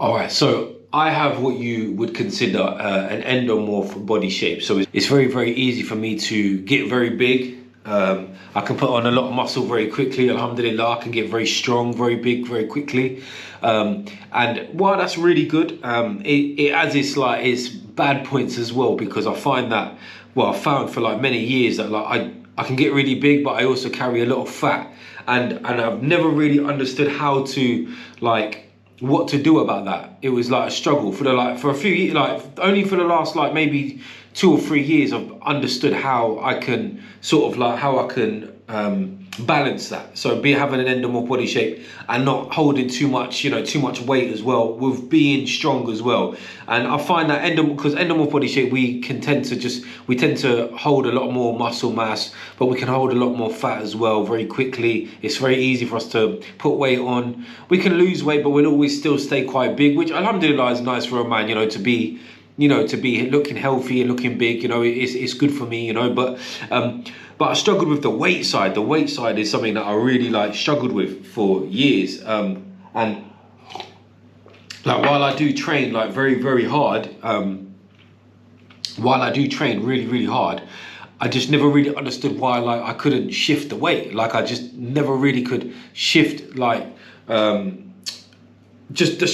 All right, so I have what you would consider an endomorph body shape. So it's very, very easy for me to get very big. I can put on a lot of muscle very quickly. Alhamdulillah, I can get very strong, very big, very quickly. And while that's really good, it has its bad points as well, because I find that, well, I found for like many years that I can get really big, but I also carry a lot of fat, and I've never really understood how to what to do about that. It was like a struggle for a few years, only for the last maybe 2 or 3 years I've understood how I can balance that. So be having an endomorph body shape and not holding too much weight as well, with being strong as well. And I find that because endomorph body shape, we tend to hold a lot more muscle mass, but we can hold a lot more fat as well very quickly. It's very easy for us to put weight on. We can lose weight, but we'll always still stay quite big, which alhamdulillah is nice for a man, to be looking healthy and looking big. It's good for me, but I struggled with the weight side. The weight side is something that I really struggled with for years. And while I do train very, very hard, while I do train really, really hard, I just never really understood why I couldn't shift the weight. I just never really could shift just the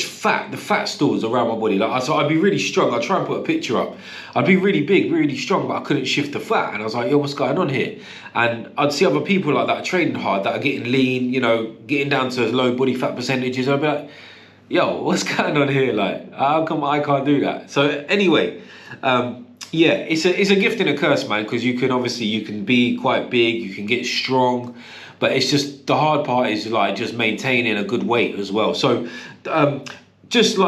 fat stores around my body. So I'd be really strong. I'd try and put a picture up. I'd be really big, really strong, but I couldn't shift the fat. And I was like, yo, what's going on here? And I'd see other people like that training hard, that are getting lean, getting down to low body fat percentages. I'd be like, yo, what's going on here? How come I can't do that? So anyway, yeah, it's a gift and a curse, man, because you can be quite big, you can get strong, but it's just the hard part is just maintaining a good weight as well. So just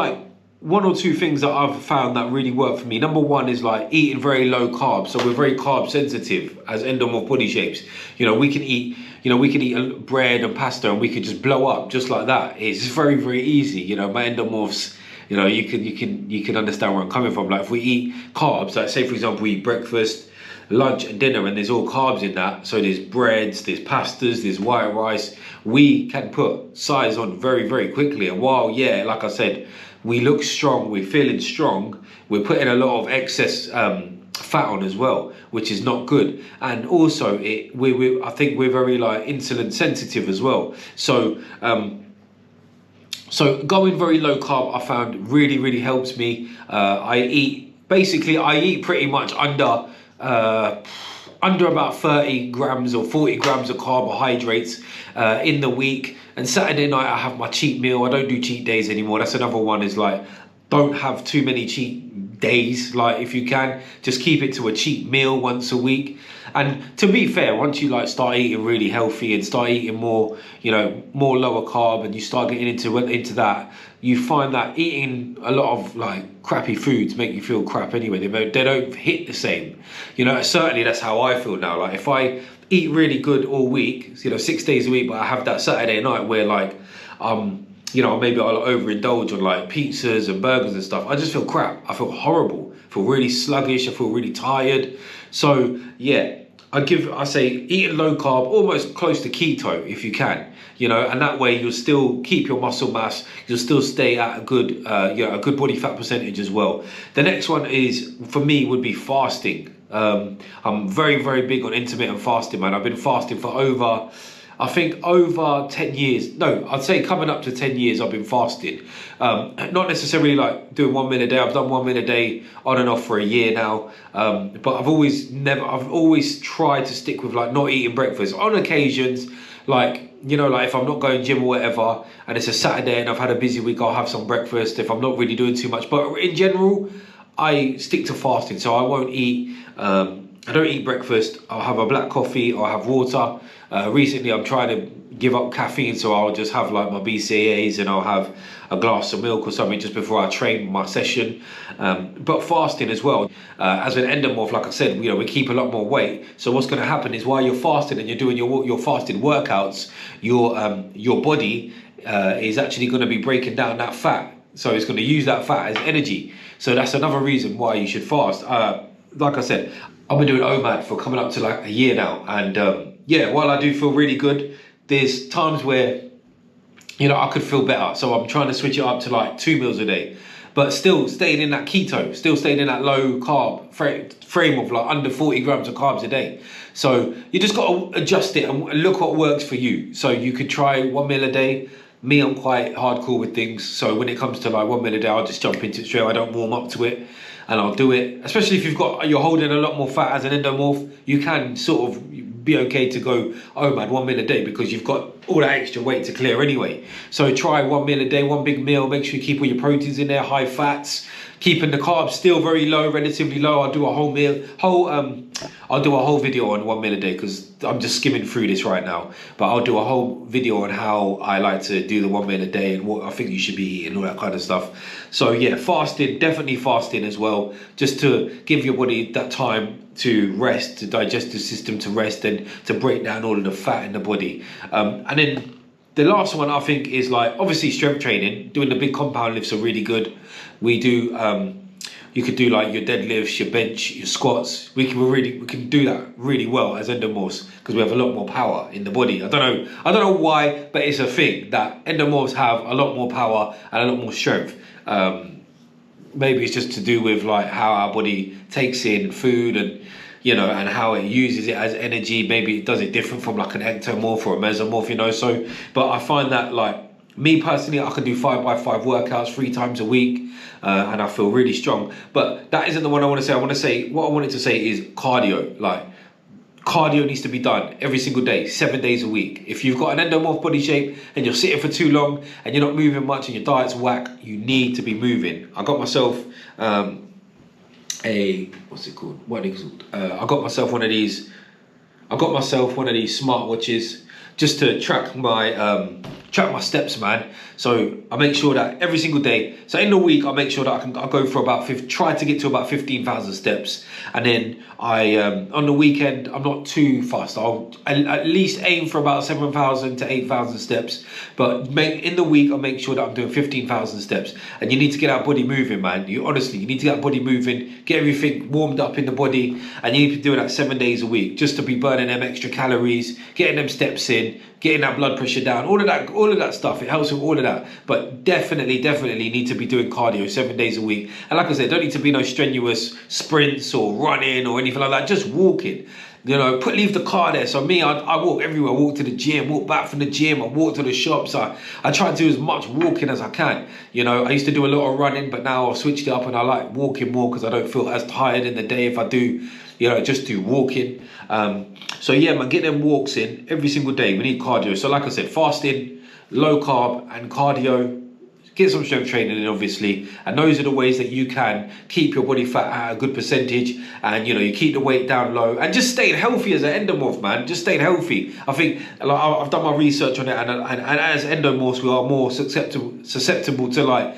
one or two things that I've found that really work for me. Number one is eating very low carb. So we're very carb sensitive as endomorph body shapes. We can eat bread and pasta and we can just blow up just like that. It's very, very easy. My endomorphs, you can understand where I'm coming from. If we eat carbs, say for example we eat breakfast, lunch and dinner, and there's all carbs in that, so there's breads, there's pastas, there's white rice, we can put size on very, very quickly. And while, yeah, like I said, we look strong, we're feeling strong, we're putting a lot of excess fat on as well, which is not good. And also I think we're very insulin sensitive as well. So so going very low carb, I found really, really helps me. I eat pretty much under about 30 grams or 40 grams of carbohydrates in the week. And Saturday night I have my cheat meal. I don't do cheat days anymore. That's another one, is don't have too many cheat days. If you can, just keep it to a cheat meal once a week. And to be fair, once you start eating really healthy and start eating more, more lower carb, and you start getting into that, you find that eating a lot of crappy foods make you feel crap anyway. They don't hit the same. Certainly that's how I feel now. If I eat really good all week, 6 days a week, but I have that Saturday night where maybe I'll overindulge on pizzas and burgers and stuff, I just feel crap. I feel horrible. I feel really sluggish. I feel really tired. So yeah, I say eating low carb, almost close to keto if you can, and that way you'll still keep your muscle mass, you'll still stay at a good body fat percentage as well. The next one for me would be fasting. I'm very, very big on intermittent fasting, man. I've been fasting for over 10 years. No, I'd say coming up to 10 years I've been fasting. Not necessarily doing 1 meal a day. I've done 1 meal a day on and off for a year now. But I've always tried to stick with not eating breakfast. On occasions, if I'm not going gym or whatever, and it's a Saturday and I've had a busy week, I'll have some breakfast if I'm not really doing too much. But in general, I stick to fasting. So I won't eat, I don't eat breakfast. I'll have a black coffee or I'll have water. Recently I'm trying to give up caffeine, so I'll just have my BCAAs and I'll have a glass of milk or something just before I train my session. But fasting as well. As an endomorph, like I said, we keep a lot more weight. So what's going to happen is while you're fasting and you're doing your fasted workouts, your body is actually going to be breaking down that fat. So it's going to use that fat as energy. So that's another reason why you should fast. Like I said, I've been doing OMAD for coming up to a year now. And yeah, while I do feel really good, there's times where you know, I could feel better. So I'm trying to switch it up to like 2 meals a day, but still staying in that keto, still staying in that low carb frame of like under 40 grams of carbs a day. So you just got to adjust it and look what works for you. So you could try 1 meal a day. Me, I'm quite hardcore with things. So when it comes to like 1 meal a day, I'll just jump into it straight. I don't warm up to it, and I'll do it. Especially if you're holding a lot more fat as an endomorph, you can sort of be okay to go, oh man, 1 meal a day, because you've got all that extra weight to clear anyway. So try 1 meal a day, one big meal. Make sure you keep all your proteins in there, high fats, keeping the carbs still very low, relatively low. I'll do a whole video on 1 meal a day, because I'm just skimming through this right now. But I'll do a whole video on how I like to do the 1 meal a day and what I think you should be eating, all that kind of stuff. So yeah, fasting, definitely fasting as well, just to give your body that time to rest, to digestive system to rest, and to break down all of the fat in the body. And then the last one I think is like obviously strength training. Doing the big compound lifts are really good. We do you could do like your deadlifts, your bench, your squats. We can do that really well as endomorphs, because we have a lot more power in the body. I don't know why, but it's a thing that endomorphs have a lot more power and a lot more strength. Maybe it's just to do with like how our body takes in food, and you know, and how it uses it as energy. Maybe it does it different from like an ectomorph or a mesomorph, you know. So, but I find that like me personally, I can do 5x5 workouts 3 times a week, and I feel really strong. But that isn't the one I want to say. What I wanted to say is cardio. Like, cardio needs to be done every single day, 7 days a week. If you've got an endomorph body shape and you're sitting for too long and you're not moving much and your diet's whack, you need to be moving. I got myself what's it called? I got myself one of these smartwatches just to track my steps, man. So I make sure that every single day, so in the week, I make sure that I'll go for try to get to about 15,000 steps. And then on the weekend, I'm not too fast. I'll at least aim for about 7,000 to 8,000 steps. But in the week, I'll make sure that I'm doing 15,000 steps. And you need to get our body moving, man. You need to get our body moving, get everything warmed up in the body. And you need to be doing that 7 days a week, just to be burning them extra calories, getting them steps in, getting that blood pressure down, all of that stuff. It helps with all of that. But definitely need to be doing cardio 7 days a week. And like I said, don't need to be no strenuous sprints or running or anything like that. Just walking. You know, leave the car there. So me, I walk everywhere. I walk to the gym, walk back from the gym, I walk to the shops. I try to do as much walking as I can. You know, I used to do a lot of running, but now I've switched it up and I like walking more, because I don't feel as tired in the day if I do, you know, just do walking. So yeah, man, get them walks in every single day. We need cardio. So like I said, fasting, low carb and cardio. Get some strength training in, obviously, and those are the ways that you can keep your body fat at a good percentage, and you know, you keep the weight down low, and just staying healthy as an endomorph, man. Just staying healthy. I think, like, I've done my research on it, and as endomorphs, we are more susceptible to like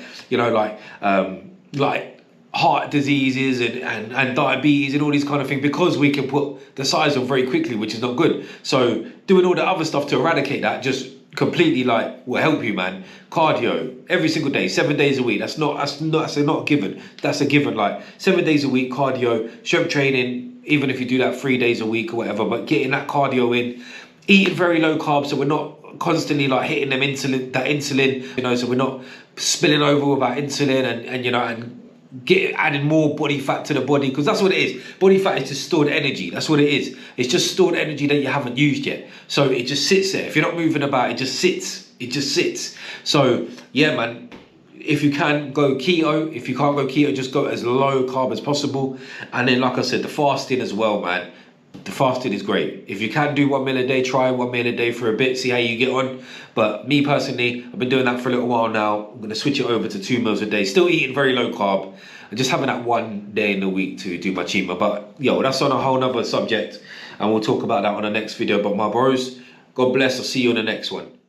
heart diseases and diabetes and all these kind of things, because we can put the size on very quickly, which is not good. So doing all the other stuff to eradicate that just completely will help you, man. Cardio every single day, 7 days a week. That's not a given. That's a given. Like 7 days a week cardio, strength training, even if you do that 3 days a week or whatever, but getting that cardio in, eating very low carbs, so we're not constantly like hitting them insulin, you know, so we're not spilling over with our insulin and you know, and adding more body fat to the body, because that's what it is. Body fat is just stored energy. That's what it is. It's just stored energy that you haven't used yet. So it just sits there. If you're not moving about, it just sits. So yeah, man, if you can go keto. If you can't go keto, just go as low carb as possible. And then, like I said, the fasting as well, man. The fasting is great. If you can do 1 meal a day, try 1 meal a day for a bit, see how you get on. But me personally, I've been doing that for a little while now. I'm going to switch it over to 2 meals a day. Still eating very low carb and just having that 1 day in the week to do my cheat meal. But yo, that's on a whole nother subject, and we'll talk about that on the next video. But my bros, God bless. I'll see you on the next one.